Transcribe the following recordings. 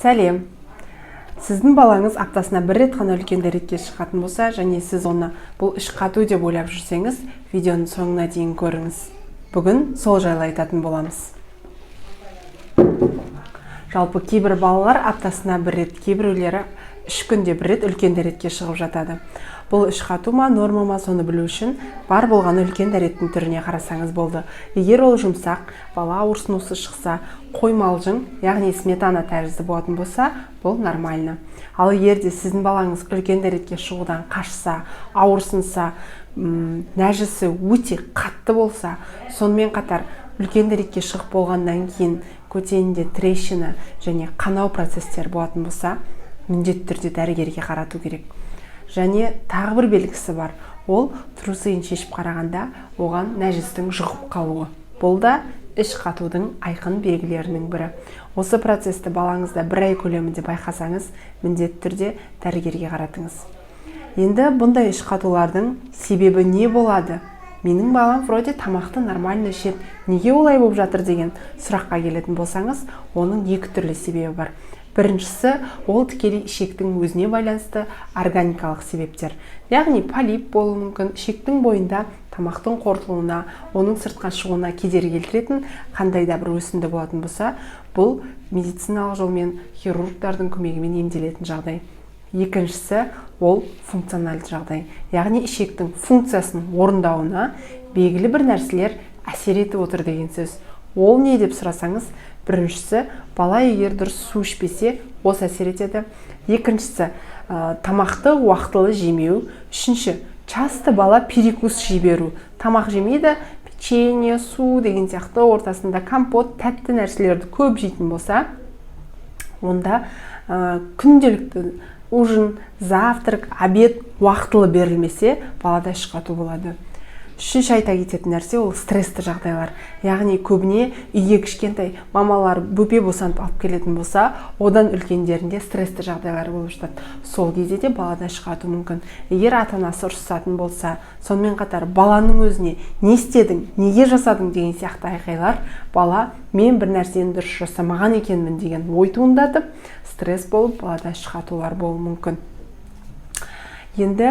Сәлем. Сіздің балаңыз аптасына бір рет қана үлкен дәретке шығатын болса, және сіз оны бұл іш қату деп ойлап жүрсеңіз, видеоның соңына дейін көріңіз. Бүгін сол жайлы айтатын боламыз. Жалпы кейбір балалар аптасына бір рет, кейбіреулері 3 күнде бір рет үлкен дәретке шығып жатады. Бұл іш қату ма, норма ма, соны білу үшін бар болғаны үлкен дәреттің түріне қарасаңыз болды. Егер ол жұмсақ, бала ауырсынусы шықса, қоймалжың, яғни сметана тәрізді болатын болса, бұл нормально. Ал егер де сіздің балаңыз үлкен дәретке шығудан қашса, ауырсынса, нәжісі өте қатты болса, сонымен қатар үлкен дәретке шығып болғаннан кейін көтенінде трещина және қанау процестер болатын болса, міндетті түрде дәрігерге қарату керек. Және тағы бір белгісі бар. Ол трусыйын шешіп қарағанда оған нәжістің жұғып қалуы. Бұл да іш қатудың айқын белгілерінің бірі. Осы процесті балаңызда бір ай көлемінде байқасаңыз, міндетті түрде дәрігерге қаратыңыз. Енді бұндай іш қатулардың себебі не болады? Менің балам вроде тамақты нормально ішеді, неге олай болып жатыр деген сұраққа келетін болсаңыз, оның екі түрлі себебі бар. Біріншісі, ол тікелей ішектің өзіне байланысты органикалық себептер. Яғни полип болуы мүмкін, ішектің бойында тамақтың қорытылуына, оның сыртқа шығуына кедергі келтіретін қандай да бір өсінді болатын болса, бұл медициналық жолмен хирургтардың көмегімен емделетін жағдай. Екіншісі, ол функциональды жағдай. Яғни ішектің функциясын орындауына белгілі бір нәрселер әсер етіп отыр деген сөз. Ол не деп сұрасаңыз, біріншісі, бала егер дұрыс су ішпесе, осы әсер етеді. Екіншісі, тамақты уақытылы жемеу. Үшінші, часто бала перекус жіберу. Тамақ жемейді, печенье, су деген сияқты ортасында компот, тәтті нәрселерді көп жейтін болса, онда күнделікті ужин, завтрак, обед уақытылы берілмесе, балада іш қату болады. Үшінші айта кететін нәрсе ол стрессті жағдайлар. Яғни көбіне үйге кішкентай мамалар бөпе босанып алып келетін болса, одан үлкендерінде стрессті жағдайлар болып жатады. Сол кезде де балада іш қату мүмкін. Егер ата-анасы ұрсысатын болса, сонымен қатар баланың өзіне не істедің, неге жасадың деген сияқты айқайлар, бала мен бір нәрсені дұрыс жасамаған екенмін деген ой туындатып, стресс болып балада іш қатулар болуы мүмкін. Енді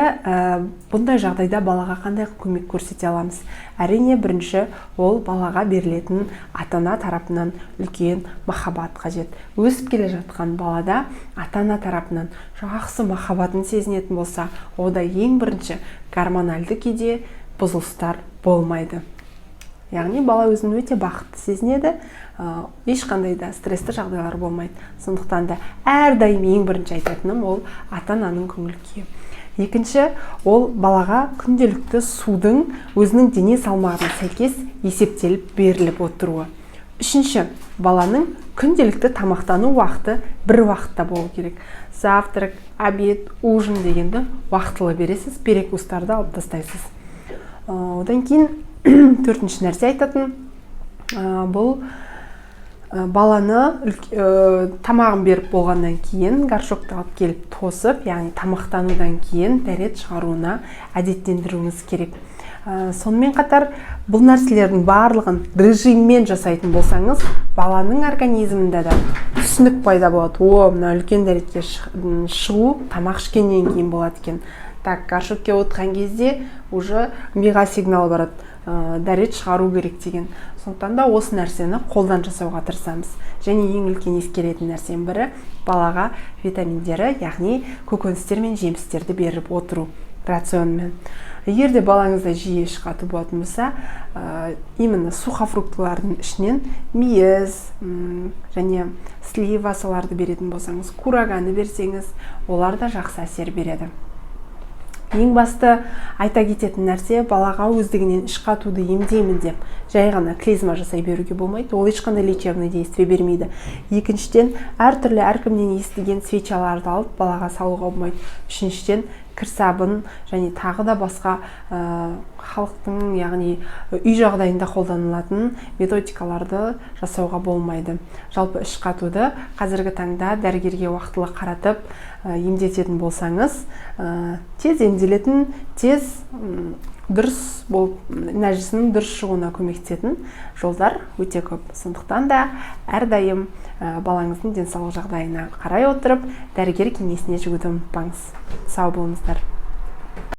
бұндай жағдайда балаға қандай көмек көрсете аламыз? Әрине, бірінші ол балаға берілетін ата-ана тарапынан үлкен махаббат қажет. Өсіп келе жатқан балада ата-ана тарапынан жақсы махаббатын сезінетін болса, ода ең бірінші гормональды кейде бұзылыстар болмайды. Яғни бала өзін өте бақытты сезінеді, ешқандай да стрессті жағдайлар болмайды. Сондықтан да әрдайым ең бірінші айтатыным ол ата-ананың көңіл күйі. Екінші, ол балаға күнделікті судың өзінің дене салмағына сәйкес есептеліп беріліп отыруы. Үшінші, баланың күнделікті тамақтану уақыты бір уақытта болу керек. Завтрак, обед, ужин дегенді уақытылы бересіз, перекустарды алып тастайсыз. Одан кейін төртінші нәрсе айтатын, бұл баланы тамағын беріп болғаннан кейін горшокты алып келіп тосып, яғни тамақтанудан кейін дәрет шығаруына әдеттендіруіңіз керек. Сонымен қатар бұл нәрселердің барлығын режиммен жасайтын болсаңыз, баланың организмінде да түсінік пайда болады. Мына үлкен дәретке шығу тамақ ішкеннен кейін болады екен. Так, горшокке отырған кезде уже миға сигнал барады, дәрет шығару керек деген. Сондықтан да осы нәрсені қолдан жасауға тырысамыз. Және ең үлкен ескеретін нәрсенің бірі балаға витаминдері, яғни көкөністер мен жемістерді беріп отыру рационмен. Егер де балаңызда жиі іш қату болатын болса, именно сухофруктылардың ішінен мейіз және слива соларды беретін болсаңыз, кураганы берсеңіз, олар да жақсы әсер береді. Ең басты айта кететін нәрсе, балаға өздігінен іш қатуды емдеймін деп жай ғана клизма жасай беруге болмайды. Ол ешқандай лечебный действие бермейді. Екіншіден, әртүрлі әркімнен естіген свечаларды алып балаға салуға болмайды. Үшіншіден, кірсабын және тағы да басқа халықтың, яғни үй жағдайында қолданылатын методикаларды жасауға болмайды. Жалпы іш қатуды қазіргі таңда дәрігерге уақытылы қаратып емдететін болсаңыз, тез емделетін, тез дұрыс болып нәжісінің дұрыс шығуына көмектесетін жолдар өте көп. Сондықтан да әрдайым балаңыздың денсаулық жағдайына қарай отырып дәрігер кеңесіне жүгінуді ұмытпаңыз. Сау болыңыздар.